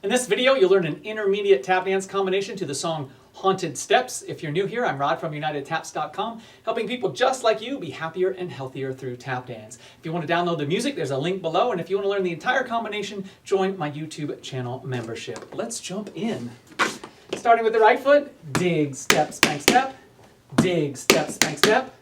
In this video, you'll learn an intermediate tap dance combination to the song Haunted Steps. If you're new here, I'm Rod from UnitedTaps.com, helping people just like you be happier and healthier through tap dance. If you want to download the music, there's a link below, and if you want to learn the entire combination, join my YouTube channel membership. Let's jump in. Starting with the right foot, dig, step, spank, step, dig, step, spank, step,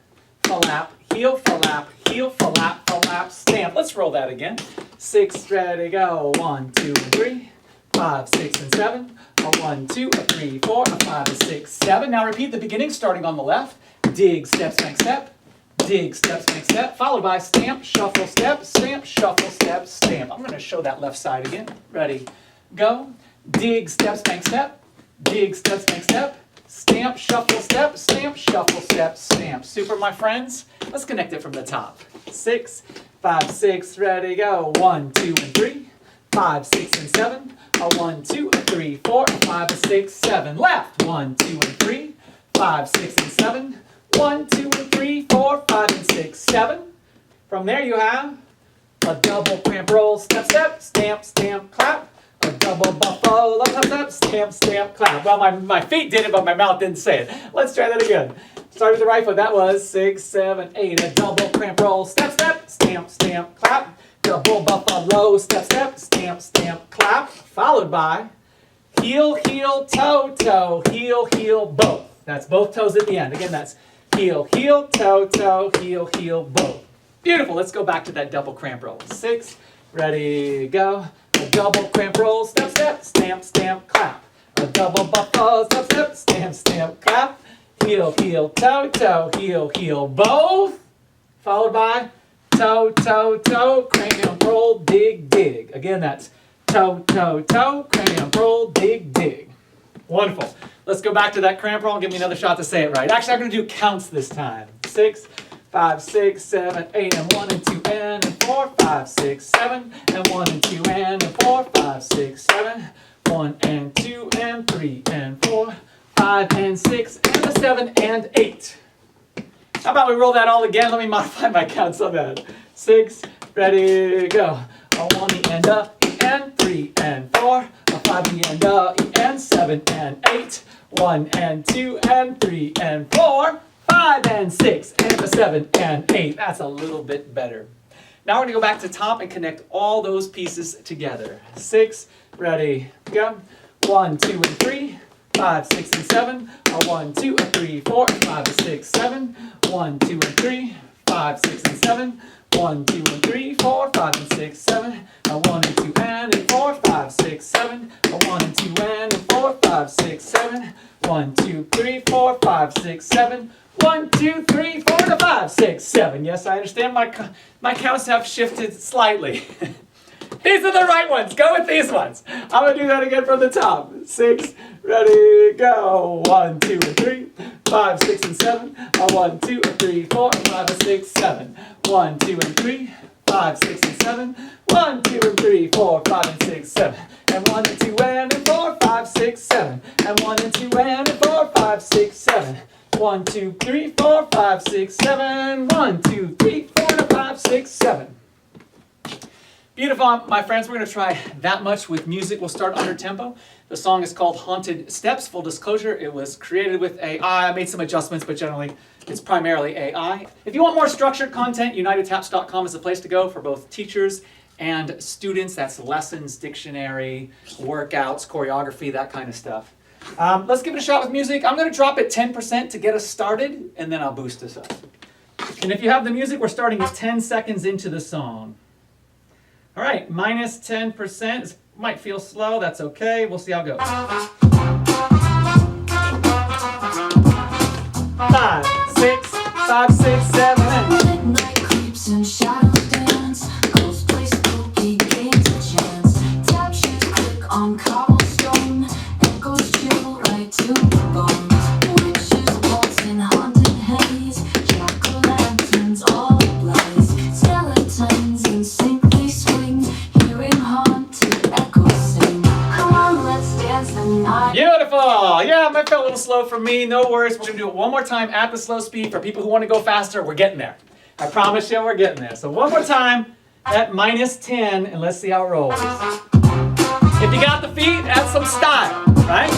flap, heel, flap, heel, flap, flap, stamp. Let's roll that again. 6, ready, go. 1, 2, and 3. 5, 6, and 7. 1, 2, 3, 4, 5, 6, 7. Now repeat the beginning starting on the left. Dig, step, spank, step. Dig, step, spank, step. Followed by stamp, shuffle, step, stamp, shuffle, step, stamp. I'm going to show that left side again. Ready, go. Dig, step, spank, step. Dig, step, spank, step. Stamp, shuffle, step, stamp, shuffle, step, stamp. Super, my friends. Let's connect it from the top. 6, 5, 6, ready, go. 1, 2, and 3. 5, 6, and 7. 1, 2, 3, 4, 5, 6, 7. Left. 1, 2, and 3. 5, 6, and 7. 1, 2, and 3, 4, 5, and 6, 7. From there you have a double cramp roll, step, step, stamp, stamp, clap. A double buffalo, step, stamp, stamp, clap. Well, my feet did it, but my mouth didn't say it. Let's try that again. Start with the right foot. That was 6, 7, 8. A double cramp roll, step, step, stamp, stamp, clap. Double buffalo, step, step, stamp, stamp, clap. Followed by heel, heel, toe, toe, heel, heel, both. That's both toes at the end. Again, that's heel, heel, toe, toe, heel, heel, both. Beautiful. Let's go back to that double cramp roll. 6, ready, go. A double cramp roll, step, step, stamp, stamp, clap. A double buffalo, step, step, stamp, stamp, clap. Heel, heel, toe, toe, heel, heel, both. Followed by toe, toe, toe, cramp roll, dig, dig. Again, that's toe, toe, toe, cramp roll, dig, dig. Wonderful. Let's go back to that cramp roll and give me another shot to say it right. Actually, I'm going to do counts this time. 6, 5, 6, 7, 8, and 1, and 2, and 4, 5, 6, 7, and 1, and 2, and 4, 5, 6, 7, 1, and 2, and 3, and 4, 5, and 6, and a 7, and 8. How about we roll that all again? Let me modify my counts on that. 6, ready, go. A 1, and a, and 3, and 4, a 5, and a, and 7, and 8, 1, and 2, and 3, and 4, 5, and 6, and a 7, and 8. That's a little bit better. Now we're going to go back to top and connect all those pieces together. 6, ready, go. 1, 2, and 3. 5, 6, and 7. 1, 2, 3, 4, 5, 6, 7. 1, 2, and 3. 5, 6, and 7. 1, 2, and 3, 4, 5, and 6, 7. 1, and 2, and 4, 5, 6, 7. 1, and 2, and 4, 5, 6, 7. 1, 2, 3, 4, 5, 6, 7. 1, 2, 3, 4, 5, 6, 7. Yes, I understand my counts have shifted slightly. These are the right ones. Go with these ones. I'm going to do that again from the top. 6, ready, go. 1, 2, and 3. 5, 6, and 7. 1, 2, 3, 4, 5, 6, 7. 1, 2, and 3. 5, 6, and 7. 1, 2, and 3, 4, 5, and 6, 7. And 1, and 2, and 4, 5, 6, 7. And 1, and 2, and 4, 5, 6, 7. 1, 2, 3, 4, 5, 6, 7. 1, 2, 3, 4, 5, 6, 7. Beautiful, my friends. We're going to try That Much with music. We'll start under tempo. The song is called Haunted Steps. Full disclosure, it was created with AI. I made some adjustments, but generally it's primarily AI. If you want more structured content, UnitedTaps.com is the place to go for both teachers and students. That's lessons, dictionary, workouts, choreography, that kind of stuff. Let's give it a shot with music. I'm going to drop it 10% to get us started, and then I'll boost us up. And if you have the music, we're starting at 10 seconds into the song. All right, minus 10%. This might feel slow. That's okay. We'll see how it goes. 5, 6, 5, 6, 7, 8. Midnight creeps and shadows dance. Ghost play spooky games of chance. Tap shoes click on cobblestone. Echoes chill right to the bone. Witches waltz in haunted haze. Jack-o'-lanterns all ablaze. Skeletons in sync they swing. Hearing haunted echoes sing. Come on, let's dance the night. Beautiful. Yeah, it might feel a little slow for me. No worries. We're going to do it one more time at the slow speed. For people who want to go faster, we're getting there. I promise you we're getting there. So one more time at minus 10, and let's see how it rolls. If you got the feet, some style, right?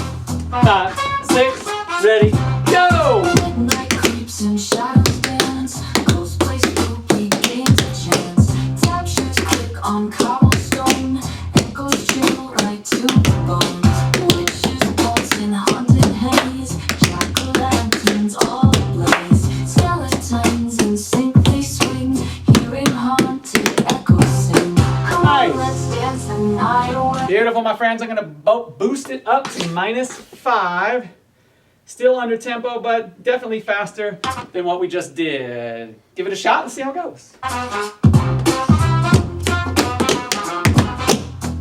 5, 6, ready, go! Midnight creeps and shadows dance. Ghosts play spooky games of chance. Tap shoes click on cobblestone. Echoes chill right to the bone. Witches waltz in haunted haze. Jack-o'-lanterns all ablaze. Skeletons in sync they swing. Hearing haunted echoes sing. Come Nice. on, let's dance the night away. Beautiful, my friends. I'm going to boost it up to -5. Still under tempo, but definitely faster than what we just did. Give it a shot and see how it goes.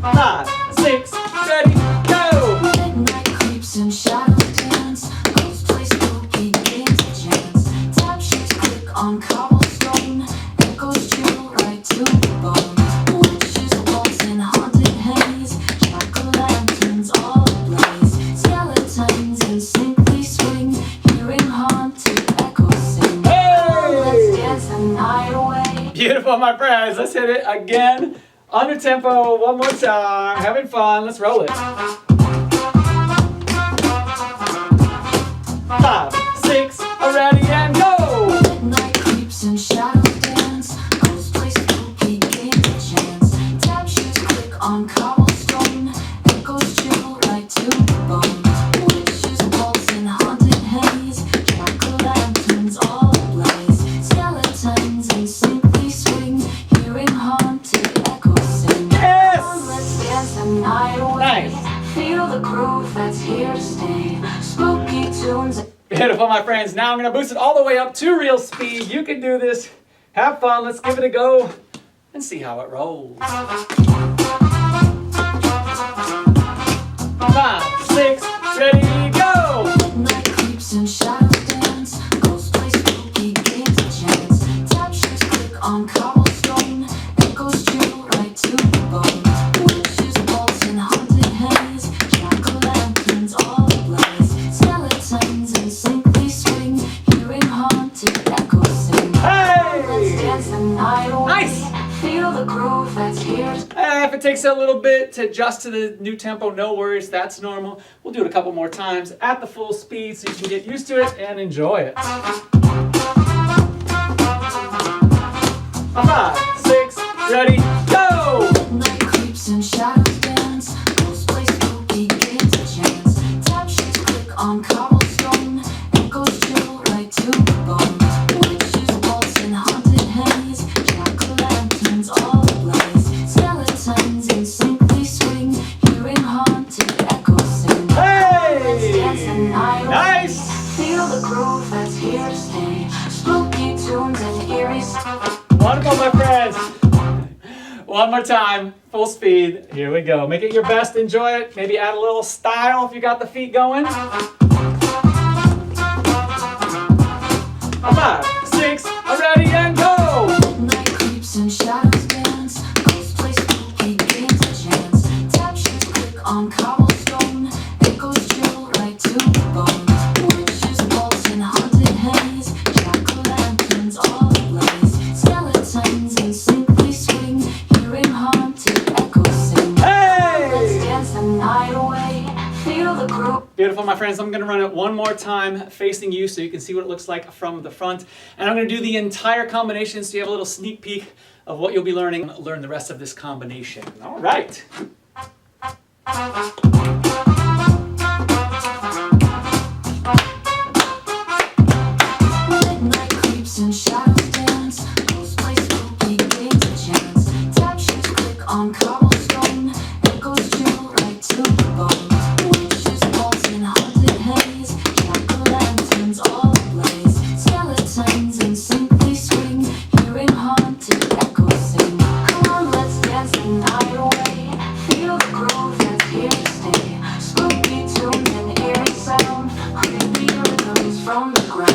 5, 6, ready, go! Midnight creeps and shadows dance. Ghosts play spooky games of chance. Tap shoes click on cobblestone. Echoes chill right to the bone. Witches waltz in haunted haze. Jack-o'-lanterns all ablaze. Skeletons in sync they swing. Hearing haunted echoes sing. Let's dance the night away. Beautiful, my friends. Let's hit it again. Under tempo, one more time. Having fun. Let's roll it. 5, 6, ready, and go! Midnight creeps and shadows dance. Ghosts play spooky games of chance. Tap shoes click on cobblestone. Echoes chill right to the bone. Witches waltz in haunted haze. Jack-o'-lanterns all ablaze. Skeletons in sync they swing. Hearing haunted echoes sing. Yes! Let's dance the night away. Nice. Feel the groove that's here to stay. Spooky tunes. Beautiful, my friends. Now I'm going to boost it all the way up to real speed. You can do this. Have fun. Let's give it a go and see how it rolls. 5, 6, ready, go! Midnight creeps and shadows dance. Ghosts play spooky games of chance. Tap shoes click on cobblestone. Echoes chill right to the bone. Witches waltz in haunted haze. Jack-o'-lanterns all ablaze. Skeletons in sync they swing. Hearing haunted echoes sing. Let's Hey! dance the night away. Nice. Feel the groove that's here. If it takes a little bit to adjust to the new tempo, no worries, that's normal. We'll do it a couple more times at the full speed so you can get used to it and enjoy it. 5, 6, ready, go! Midnight creeps and shadows dance. Ghosts play spooky games of chance. Tap shoes click on cobblestone. Echoes chill right to the bone. Witches waltz in haunted haze. Jack-o'-lanterns all ablaze. Skeletons in sync they swing. Hearing haunted echoes sing. Let's dance the Hey! night away. Nice! Feel the groove that's here to stay. Spooky tunes and eerie. Wonderful, my friends. One more time, full speed. Here we go. Make it your best. Enjoy it. Maybe add a little style if you got the feet going. 5, 6, ready, and go! Midnight creeps and shadows dance. Ghosts play spooky games of chance. Tap shoes click on cobblestone. Echoes chill right to the bone. Witches waltz in haunted haze. Jack-o'-lanterns all ablaze. Skeletons in sync they swing. Hearing haunted echoes sing. Let's Hey! dance the night away. Feel the groove. Beautiful, my friends. I'm going to run it one more time facing you so you can see what it looks like from the front. And I'm going to do the entire combination so you have a little sneak peek of what you'll be learning. Learn the rest of this combination. All right. Midnight creeps and shadows dance. Ghosts play spooky games of chance. Tap shoes click on cobblestone. Echoes chill right to the bone. Witches waltz in haunted haze. Jack-o'-lanterns all ablaze. Skeletons in sync they swing. Hearing haunted echoes sing. Come on, let's dance the night away. Feel the groove that's here to stay. Spooky tunes and eerie sound. Creepy rhythms from the ground.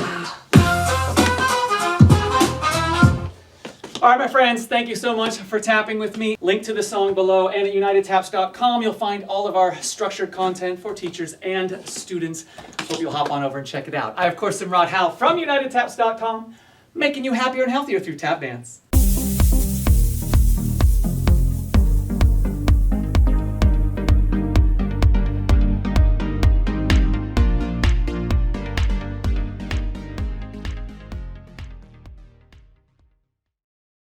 All right, my friends, thank you so much for tapping with me. Link to the song below, and at unitedtaps.com you'll find all of our structured content for teachers and students. Hope you'll hop on over and check it out. I, of course, am Rod Howell from unitedtaps.com, making you happier and healthier through tap dance.